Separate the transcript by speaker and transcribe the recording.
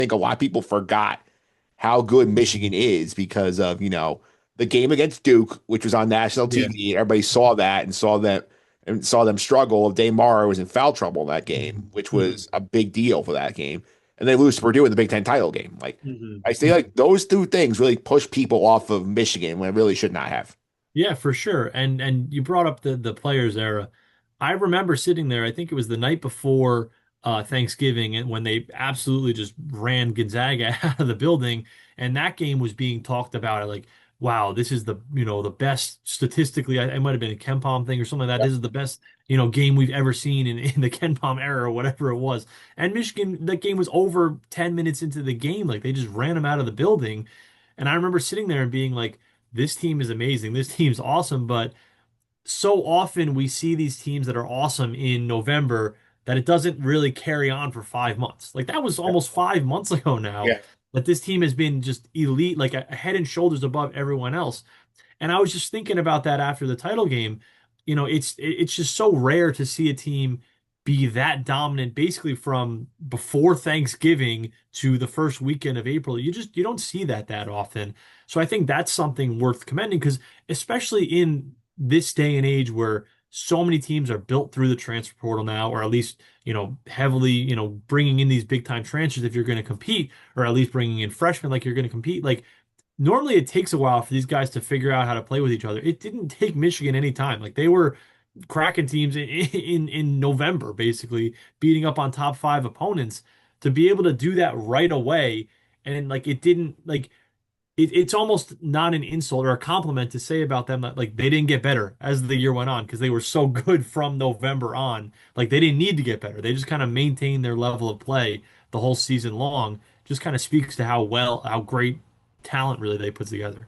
Speaker 1: think a lot of people forgot how good Michigan is because of, the game against Duke, which was on national
Speaker 2: Yeah.
Speaker 1: TV. Everybody saw that and saw them struggle. Damar was in foul trouble in that game, which
Speaker 2: Mhm.
Speaker 1: was a big deal for that game. And they lose to Purdue in the Big Ten title game. Like
Speaker 2: Mhm.
Speaker 1: I say, like those two things really push people off of Michigan when it really should not have.
Speaker 2: Yeah, for sure. And you brought up the players era. I remember sitting there, I think it was the night before Thanksgiving, and when they absolutely just ran Gonzaga out of the building, and that game was being talked about like, wow, this is the best statistically. It might have been a Ken Palm thing or something like that. This is the best, game we've ever seen in the Ken Palm era or whatever it was. And Michigan, that game was over 10 minutes into the game. Like they just ran them out of the building. And I remember sitting there and being like, this team is amazing. This team's awesome. But so often we see these teams that are awesome in November that it doesn't really carry on for 5 months. Like that was almost 5 months ago now
Speaker 1: Yeah.
Speaker 2: that this team has been just elite, like a head and shoulders above everyone else. And I was just thinking about that after the title game. It's just so rare to see a team be that dominant basically from before Thanksgiving to the first weekend of April. You don't see that often. So I think that's something worth commending because especially in this day and age where so many teams are built through the transfer portal now, or at least, heavily, bringing in these big time transfers if you're going to compete, or at least bringing in freshmen like you're going to compete. Like normally it takes a while for these guys to figure out how to play with each other. It didn't take Michigan any time. Like they were cracking teams in November, basically beating up on top five opponents to be able to do that right away. And like it didn't like it's almost not an insult or a compliment to say about them that like they didn't get better as the year went on because they were so good from November on. Like they didn't need to get better. They just kind of maintained their level of play the whole season long. Just kind of speaks to how great talent really they put together.